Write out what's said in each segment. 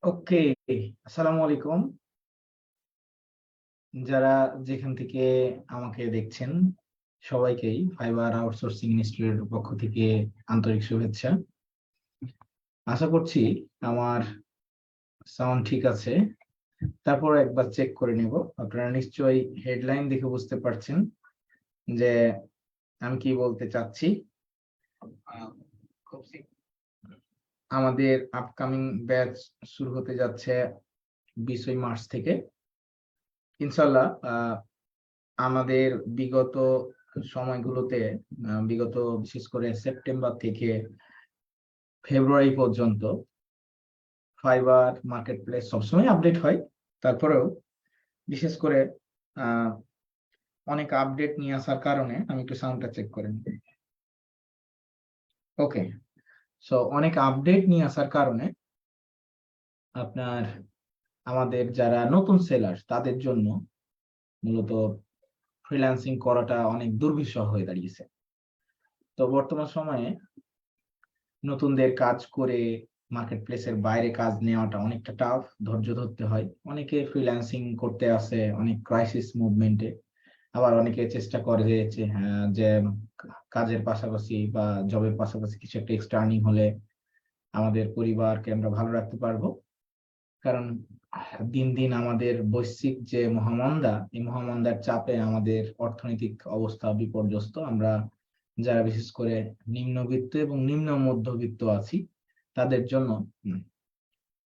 ওকে, আসসালামু আলাইকুম। যারা যেখান থেকে আমাকে দেখছেন সবাইকেই ফাইবার আউটসোর্সিং ইনস্টিটিউটের পক্ষ থেকে আন্তরিক শুভেচ্ছা। আশা করছি আমার সাউন্ড ঠিক আছে। তারপর একবার চেক করে নেব। আপনারা নিশ্চয়ই হেডলাইন দেখে বুঝতে পারছেন যে আমি কি বলতে চাচ্ছি। আমাদের আপকামিং ব্যাচ শুরু হতে যাচ্ছে 20 মার্চ থেকে। ইনশাল্লাহ আমাদের বিগত সময়গুলোতে বিগত বিশেষ করে সেপ্টেম্বর থেকে ফেব্রুয়ারি পর্যন্ত ফাইবার মার্কেট প্লেস সবসময় আপডেট হয়। তারপরেও বিশেষ করে অনেক আপডেট নিয়ে আসার কারণে আমি একটু সাউন্ডটা চেক করে নিই। ওকে, সো অনেক আপডেট নিয়ে আসার কারণে আপনার আমাদের যারা নতুন সেলার তাদের জন্য মূলত ফ্রিল্যান্সিং করাটা অনেক দুর্বিষহ হয়ে দাঁড়িয়েছে। তো বর্তমান সময়ে নতুনদের কাজ করে মার্কেট প্লেসের বাইরে কাজ নেওয়াটা অনেকটা টাফ, ধৈর্য ধরতে হয়। অনেকে ফ্রিল্যান্সিং করতে আসে অনেক ক্রাইসিস মুভমেন্টে, আবার অনেকে চেষ্টা করে যে হ্যাঁ যে কাজের পাশাপাশি বা জবের পাশাপাশি কিছু একটা এক্সট্রা আর্নিং হলে আমাদের পরিবারকে আমরা ভালো রাখতে পারবো। কারণ দিন দিন আমাদের বৈশ্বিক যে মহামন্দা, এই মহামন্দার চাপে আমাদের অর্থনৈতিক অবস্থা বিপর্যস্ত। আমরা যারা বিশেষ করে নিম্নবিত্ত এবং নিম্ন মধ্যবিত্ত আছি তাদের জন্য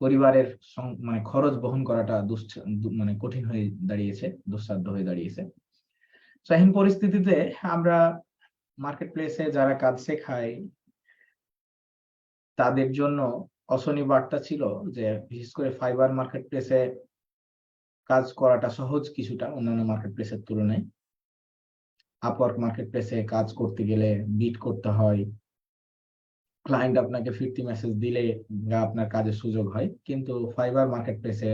পরিবারের মানে খরচ বহন করাটা মানে কঠিন হয়ে দাঁড়িয়েছে, দুঃসাধ্য হয়ে দাঁড়িয়েছে। এমন পরিস্থিতিতে আমরা মার্কেট প্লেসে যারা কাজ শেখাই তাদের জন্য অশনি বার্তা ছিল যে বিশেষ করে ফাইবার মার্কেট প্লেসে কাজ করাটা সহজ কিছুটা অন্যান্য মার্কেট প্লেসের তুলনায়। আপওয়ার্ক মার্কেট প্লেসে কাজ করতে গেলে বিট করতে হয়, ক্লায়েন্ট আপনাকে ফিরতি মেসেজ দিলে আপনার কাজের সুযোগ হয়। কিন্তু ফাইবার মার্কেট প্লেসে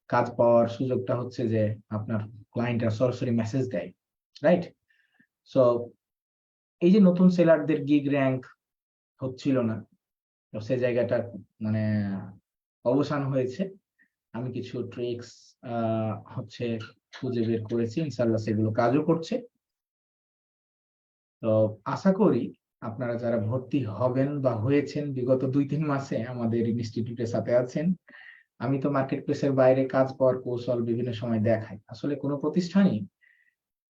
কাজ পাওয়ার সুযোগটা হচ্ছে যে আপনার ক্লায়েন্টরা সরাসরি মেসেজ দেয়, রাইট? সো এই যে নতুন সেলারদের গিগ র্যাঙ্ক হচ্ছিল না, তো সেই জায়গাটা মানে অবসান হয়েছে। আমি কিছু ট্রিক্স হচ্ছে খুঁজে বের করেছি, ইনশাআল্লাহ সেগুলো কাজও করছে। তো আশা করি আপনারা যারা ভর্তি হবেন বা হয়েছেন বিগত 2-3 মাসে আমাদের ইনস্টিটিউটের সাথে আছেন। আমি তো মার্কেট প্লেসের বাইরে কাজ পাওয়ার কৌশল বিভিন্ন সময় দেখাই। আসলে কোনো প্রতিষ্ঠানই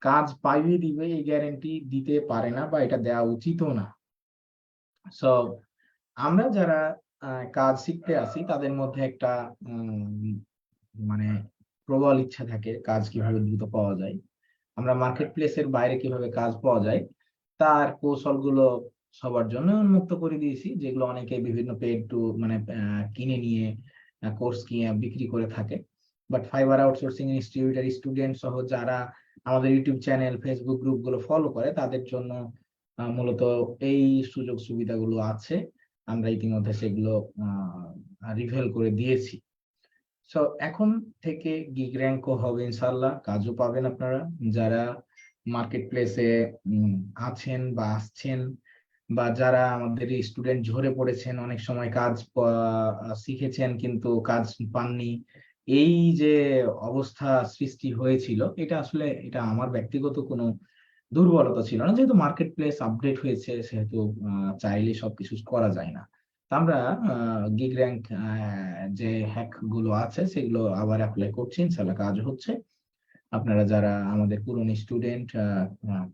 কাজ পাইয়ে দিবে এই গ্যারান্টি দিতে পারে না, বা এটা দেওয়া উচিতও না। সো আমরা যারা কাজ শিখতে আসি তাদের মধ্যে একটা মানে প্রবল ইচ্ছা থাকে কাজ কিভাবে দ্রুত পাওয়া যায়, আমরা মার্কেট প্লেসের বাইরে কিভাবে কাজ পাওয়া যায় তার কৌশলগুলো সবার জন্য উন্মুক্ত করে দিয়েছি, যেগুলো অনেকে বিভিন্ন পেড টু মানে কিনে নিয়ে কোর্স কিনে বিক্রি করে থাকে। বাট ফাইবার আউটসোর্সিং ইনস্টিটিউটের স্টুডেন্ট সহ যারা আমাদের ইউটিউব চ্যানেল ফেসবুক গ্রুপ গুলো ফলো করে তাদের জন্য মূলত এই সুযোগ সুবিধাগুলো আছে। আমরা ইতিমধ্যে সেগুলো রিভেল করে দিয়েছি। সো এখন থেকে গিগ র্যাঙ্কও হবে ইনশাল্লাহ, কাজও পাবেন আপনারা যারা মার্কেট প্লেসে আছেন বা আসছেন, বা যারা আমাদের স্টুডেন্ট ঝরে পড়েছেন, অনেক সময় কাজ শিখেছেন কিন্তু কাজ পাননি। এই যে অবস্থা সৃষ্টি হয়েছিল, এটা আসলে এটা আমার ব্যক্তিগত কোনো দুর্বলতা ছিল না, যেহেতু মার্কেট প্লেস আপডেট হয়েছে সেহেতু চাইলে সবকিছু করা যায় না। তা আমরা গিগ র্যাঙ্ক যে হ্যাক গুলো আছে সেগুলো আবার অ্যাপ্লাই করছি, ইনশাল্লাহ কাজ হচ্ছে। আপনারা যারা আমাদের পুরনো স্টুডেন্ট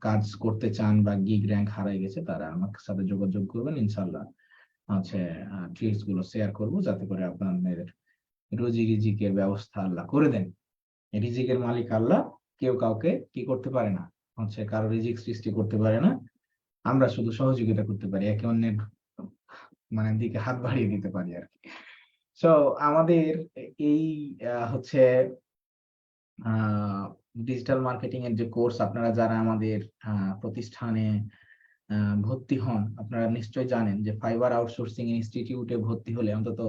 কাজ করতে চান বা গিগ র্যাঙ্ক হারাই গেছে তারা আমার সাথে যোগাযোগ করবেন, ইনশাল্লাহ হচ্ছে ট্রিক্স গুলো শেয়ার করবো যাতে করে আপনাদের রুজি রিজিকের ব্যবস্থা আল্লাহ করে দেন। রিজিকের মালিক আল্লাহ, কেউ কাউকে কি করতে পারে না, হচ্ছে কারো রিজিক সৃষ্টি করতে পারে না। আমরা শুধু সহযোগিতা করতে পারি, একে অন্যের মানে দিকে হাত বাড়িয়ে দিতে পারি আর কি। সো আমাদের এই হচ্ছে ডিজিটাল মার্কেটিং এর যে কোর্স, আপনারা যারা আমাদের প্রতিষ্ঠানে ভর্তি হন আপনারা নিশ্চয়ই জানেন যে ফাইবার আউটসোর্সিং ইনস্টিটিউটে ভর্তি হলে অন্তত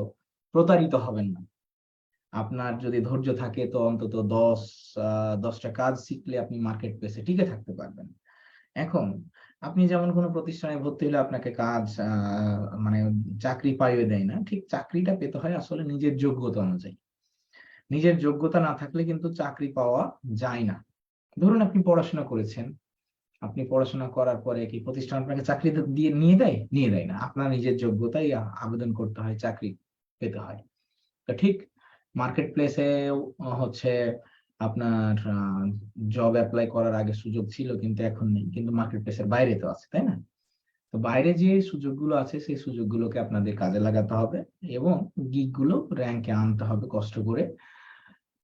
প্রতারিত হবেন না। আপনার যদি ধৈর্য থাকে তো অন্তত 10টা কাজ শিখলে আপনি মার্কেট প্লেসে টিকে থাকতে পারবেন। এখন আপনি যেমন কোনো প্রতিষ্ঠানে ভর্তি হলে আপনাকে কাজ মানে চাকরি পাইয়ে দেয় না, ঠিক চাকরিটা পেতে হয় আসলে নিজের যোগ্যতা অনুযায়ী। নিজের যোগ্যতা না থাকলে কিন্তু চাকরি পাওয়া যায় না। ধরুন আপনি পড়াশোনা করেছেন, আপনি পড়াশোনা করার পরে কি প্রতিষ্ঠান আপনাকে চাকরি দিয়ে নিয়ে দেয়? নিয়ে দেয় না। আপনার নিজের যোগ্যতাই আবেদন করতে হয়, চাকরি পেতে হয়। তো ঠিক মার্কেট প্লেসে হচ্ছে আপনার জব অ্যাপ্লাই করার আগে সুযোগ ছিল কিন্তু এখন নেই, কিন্তু মার্কেট প্লেসের বাইরে তো আছে, তাই না? তো বাইরে যে সুযোগগুলো আছে সেই সুযোগগুলোকে আপনাদের কাজে লাগাতে হবে এবং গিগগুলো র্যাঙ্কে আনতে হবে কষ্ট করে।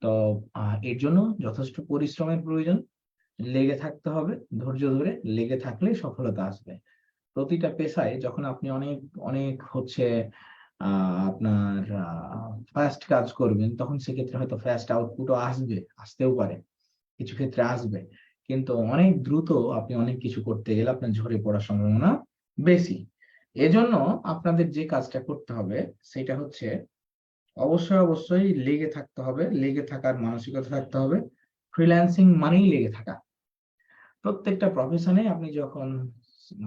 তো এর জন্য যথেষ্ট পরিশ্রমের প্রয়োজন, লেগে থাকতে হবে, ধৈর্য ধরে লেগে থাকলে সফলতা আসবে। প্রতিটা পেশায় যখন আপনি অনেক অনেক হচ্ছে আপনার ফাস্ট কাজ করবেন, তখন সেক্ষেত্রে হয়তো ফাস্ট আউটপুটও আসবে, আসতেও পারে, কিছু ক্ষেত্রে আসবে। কিন্তু অনেক দ্রুত আপনি অনেক কিছু করতে গেলে আপনার ঝরে পড়ার সম্ভাবনা বেশি। এজন্য আপনাদের যে কাজটা করতে হবে সেটা হচ্ছে অবশ্যই অবশ্যই লেগে থাকতে হবে, লেগে থাকার মানসিকতা থাকতে হবে। ফ্রিল্যান্সিং মানেই লেগে থাকা। প্রত্যেকটা প্রফেশনে আপনি যখন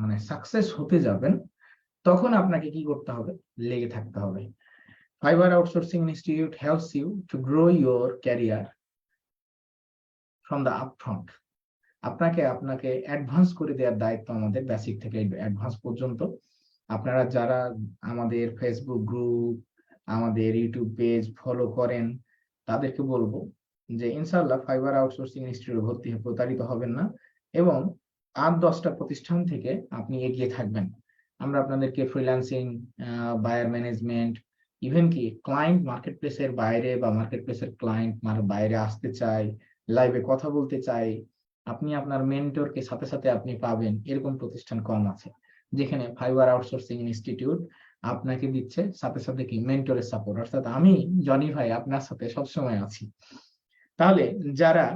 মানে সাকসেস হতে যাবেন, তখন আপনাকে কি করতে হবে? লেগে থাকতে হবে। Fiverr Outsourcing Institute helps you to grow your career from the upfront. আপনাকে আপনাকে অ্যাডভান্স করে দেওয়ার দায়িত্ব আমাদের, বেসিক থেকে অ্যাডভান্স পর্যন্ত। আপনারা যারা আমাদের ফেসবুক গ্রুপ, আমাদের ইউটিউব পেজ ফলো করেন, তাদেরকে বলবো যে ইনশাআল্লাহ ফাইবার আউটসোর্সিং ইনস্টিটিউটে ভর্তি হয়ে প্রতারিত হবেন না এবং 8-10টা প্রতিষ্ঠান থেকে আপনি এগিয়ে থাকবেন। আমরা আপনাদেরকে ফ্রিল্যান্সিং, বায়ার ম্যানেজমেন্ট, ইভেন কি ক্লায়েন্ট মার্কেট প্লেসের বাইরে বা মার্কেট প্লেসের ক্লায়েন্ট বাইরে আসতে চাই, লাইভে কথা বলতে চাই, আপনি আপনার মেন্টরকে সাথে সাথে আপনি পাবেন, এরকম প্রতিষ্ঠান কম আছে। যেখানে ফাইবার আউটসোর্সিং ইনস্টিটিউট আপনাকে দিচ্ছে সাথে সাথে কি মেন্টরের সাপোর্ট, অর্থাৎ আমি জনি ভাই আপনার সাথে সবসময় আছি। তাহলে যারা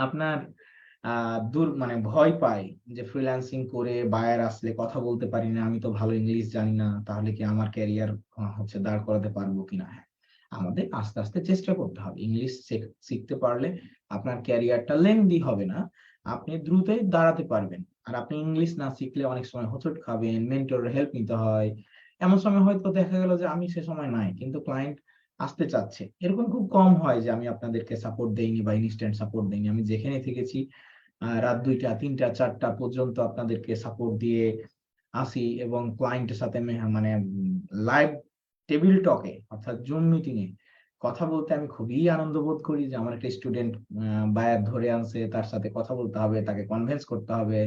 আপনার দূর মানে ভয় পায় যে ফ্রিল্যান্সিং করে বায়ার আসলে কথা বলতে পারি না, আমি তো ভালো ইংলিশ জানি না, তাহলে কি আমার ক্যারিয়ার হচ্ছে দাঁড় করাতে পারবো কিনা? হ্যাঁ, আমাদের আস্তে আস্তে চেষ্টা করতে হবে। ইংলিশ শিখতে পারলে আপনার ক্যারিয়ারটা লেন্দি হবে না, আপনি দ্রুতই দাঁড়াতে পারবেন। আর আপনি ইংলিশ না শিখলে অনেক সময় হোঁচট খাবেন, মেন্টরের হেল্প নিতে হয়। এমন সময় হয়তো দেখা গেল যে আমি সে সময় নাই, কিন্তু ক্লায়েন্ট আসতে চাচ্ছে, এরকম খুব কম হয় যে আমি আপনাদেরকে সাপোর্ট দেইনি বা ইনস্ট্যান্ট সাপোর্ট দেইনি। আমি যেখানে থেকেছি রাত 2টা 3টা 4টা পর্যন্ত আপনাদেরকে সাপোর্ট দিয়ে আসি এবং ক্লায়েন্টের সাথে মানে লাইভ টেবিল টকে অর্থাৎ জুম মিটিং এ কথা বলতে আমি খুবই আনন্দ বোধ করি যে আমার একটা স্টুডেন্ট বায়ার ধরে আনছে, তার সাথে কথা বলতে হবে, তাকে কনভিন্স করতে হবে,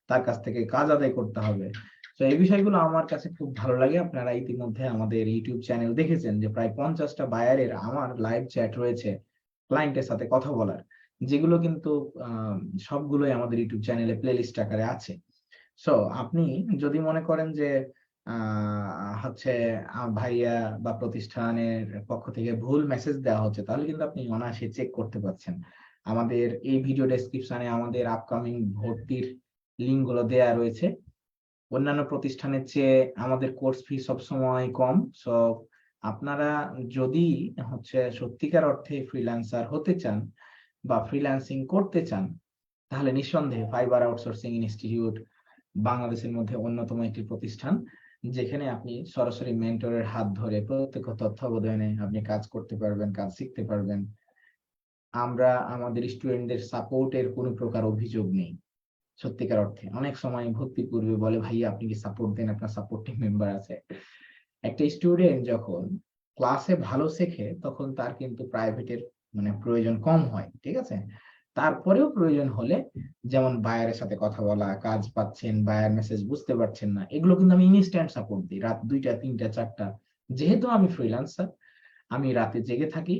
তার কাছ থেকে কাজ আদায় করতে হবে। তো এই বিষয়গুলো আমার কাছে খুব ভালো লাগে। আপনারা ইতিমধ্যে আমাদের ইউটিউব চ্যানেল দেখেছেন যে প্রায় 50টা বায়ারের আমার লাইভ চ্যাট রয়েছে ক্লায়েন্টের সাথে কথা বলার, যেগুলো কিন্তু সবগুলোই আমাদের ইউটিউব চ্যানেলে প্লেলিস্ট আকারে আছে। সো আপনি যদি মনে করেন যে হচ্ছে ভাইয়া বা প্রতিষ্ঠানের পক্ষ থেকে ভুল মেসেজ দেওয়া হচ্ছে, তাহলে কিন্তু আপনি অনায়াসে চেক করতে পারছেন। আমাদের এই ভিডিও ডেসক্রিপশনে আমাদের আপকামিং ভর্তির লিঙ্ক গুলো দেয়া রয়েছে। অন্যান্য প্রতিষ্ঠানের চেয়ে আমাদের কোর্স ফি সবসময় কম। সো আপনারা যদি হচ্ছে সত্যিকার অর্থে ফ্রিল্যান্সার হতে চান বা ফ্রিল্যান্সিং করতে চান, তাহলে নিঃসন্দেহে ফাইবার আউটসোর্সিং ইনস্টিটিউট বাংলাদেশের মধ্যে অন্যতম একটি প্রতিষ্ঠান, যেখানে আপনি সরাসরি মেন্টরের হাত ধরে প্রত্যক্ষ তত্ত্বাবধানে আপনি কাজ করতে পারবেন, কাজ শিখতে পারবেন। আমরা আমাদের স্টুডেন্টদের সাপোর্টের কোনো প্রকার অভিযোগ নেই। সত্যিকার অর্থে অনেক সময় ভর্তি পূর্বে বলে ভাইয়া আপনি কি সাপোর্ট দেন, আপনার সাপোর্টিং মেম্বার আছে। একটা স্টুডেন্ট যখন ক্লাসে ভালো শেখে তখন তার কিন্তু প্রাইভেটের মানে প্রয়োজন কম হয়, ঠিক আছে? তারপরেও প্রয়োজন হলে, যেমন বায়ারের সাথে কথা বলা, কাজ পাচ্ছেন, বায়ার মেসেজ বুঝতে পারছেন না, এগুলো কিন্তু আমি ইনস্ট্যান্ট সাপোর্ট দিই রাত 2টা 3টা 4টা। যেহেতু আমি ফ্রিল্যান্সার, আমি রাতে জেগে থাকি।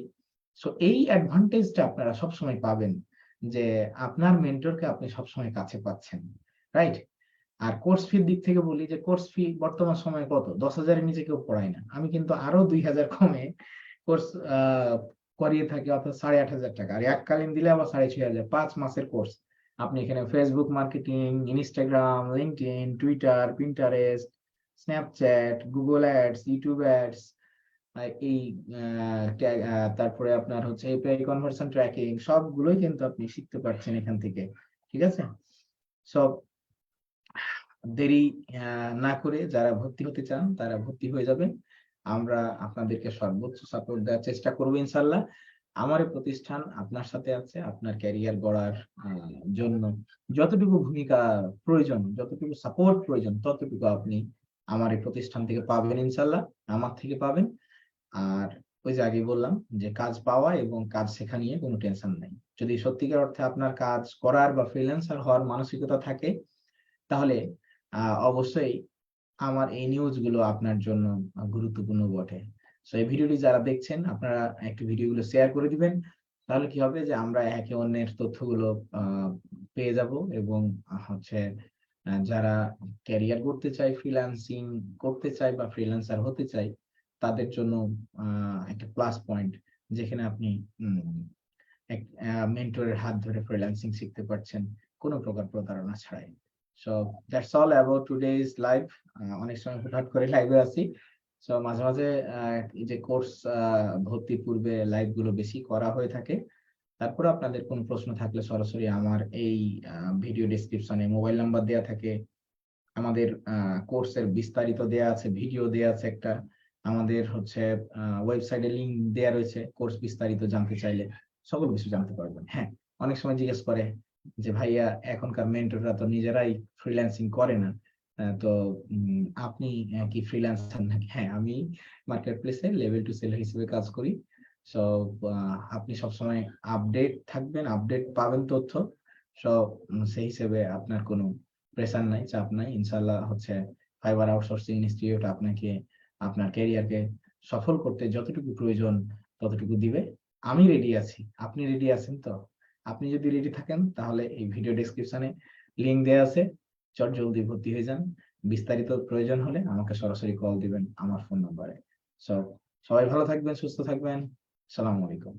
সো এই অ্যাডভান্টেজটা আপনারা সবসময় পাবেন যে আপনার মেন্টরকে আপনি সবসময় কাছে পাচ্ছেন, রাইট? আর কোর্স ফির দিক থেকে বলি যে কোর্স ফি বর্তমান সময়ে কত? 10,000-এর নিচে কেউ পড়ায় না। আমি কিন্তু আরো 2,000 কমে কোর্স করিয়ে থাকি, অর্থাৎ 8,500 টাকা। আর এককালীন দিলে আবার 6,500, 5 মাসের কোর্স। আপনি এখানে Facebook marketing, Instagram, LinkedIn, Twitter, Pinterest, Snapchat, Google ads, YouTube ads, এই তারপরে আপনার হচ্ছে এপিআই কনভার্সন ট্র্যাকিং, সবগুলোই কিন্তু আপনি শিখতে পারছেন এখান থেকে, ঠিক আছে? সব দেরি না করে যারা ভর্তি হতে চান তারা ভর্তি হয়ে যাবেন। আমরা আপনাদেরকে সর্বোচ্চ সাপোর্ট দেওয়ার চেষ্টা করব ইনশাআল্লাহ। আমার এই প্রতিষ্ঠান আপনার সাথে আছে। আপনার ক্যারিয়ার গড়ার জন্য যতটুকু ভূমিকা প্রয়োজন, যতটুকু সাপোর্ট প্রয়োজন, ততটুকু আপনি আমার এই প্রতিষ্ঠান থেকে পাবেন ইনশাআল্লাহ। আমার থেকে পাবেন। আর ওই যে আগেই বললাম যে কাজ পাওয়া এবং কাজ শেখা নিয়ে কোনো টেনশন নাই। যদি সত্যিকার অর্থে আপনার কাজ করার বা ফ্রিল্যান্সার হওয়ার মানসিকতা থাকে, তাহলে অবশ্যই আমার এই নিউজ গুলো আপনার জন্য গুরুত্বপূর্ণ বটে। সো এই ভিডিওটি যারা দেখছেন আপনারা একটু ভিডিওগুলো শেয়ার করে দিবেন। তাহলে কি হবে যে আমরা একে অন্যের তথ্যগুলো পেয়ে যাব এবং হচ্ছে যারা ক্যারিয়ার করতে চায়, ফ্রিল্যান্সিং করতে চায় বা ফ্রিল্যান্সার হতে চায় তাদের জন্য একটা প্লাস পয়েন্ট, যেখানে আপনি এক মেন্টরের হাত ধরে ফ্রিল্যান্সিং শিখতে পারছেন কোনো প্রকার প্রতারণা ছাড়াই। So that's all about today's live. অনেক সময় হুটহাট করে লাইভে আসি। সো মাঝে মাঝে এই যে কোর্স ভর্তির পূর্বে লাইভ গুলো বেশি করা হয়ে থাকে। তারপরে আপনাদের কোনো প্রশ্ন থাকলে সরাসরি আমার এই ভিডিও ডেসক্রিপশনে মোবাইল নাম্বার দেয়া থাকে। আমাদের কোর্সের বিস্তারিত দেয়া আছে, ভিডিও দেয়া আছে একটা। আমাদের হচ্ছে ওয়েবসাইটে লিংক দেয়া রয়েছে কোর্স বিস্তারিত জানতে চাইলে সকল কিছু জানতে পারবেন। হ্যাঁ, অনেক সময় জিজ্ঞেস করে যে ভাইয়া এখনকার মেন্টররা তো নিজেরাই ফ্রিল্যান্সিং করে না, তো আপনি কি ফ্রিল্যান্সার নাকি? হ্যাঁ, আমি মার্কেট প্লেসে লেভেল 2 সেলার হিসেবে কাজ করি। সো আপনি সবসময় আপডেট থাকবেন, আপডেট পাবেন তথ্য। সো সেই হিসেবে আপনার কোনো প্রেসার নাই, চাপ নাই। ইনশাআল্লাহ হচ্ছে ফাইবার আউটসোর্সিং ইনস্টিটিউট আপনাকে আপনার ক্যারিয়ারকে সফল করতে যতটুকু প্রয়োজন ততটুকু দিবে। আমি রেডি আছি। আপনি রেডি আছেন তো? আপনি যদি রেডি থাকেন তাহলে এই ভিডিও ডেসক্রিপশনে লিংক দেয়া আছে। চটজলদি ভর্তি হয়ে যান। বিস্তারিত প্রয়োজন হলে আমাকে সরাসরি কল দিবেন আমার ফোন নম্বরে। সো সবাই ভালো থাকবেন, সুস্থ থাকবেন। আসসালামু আলাইকুম।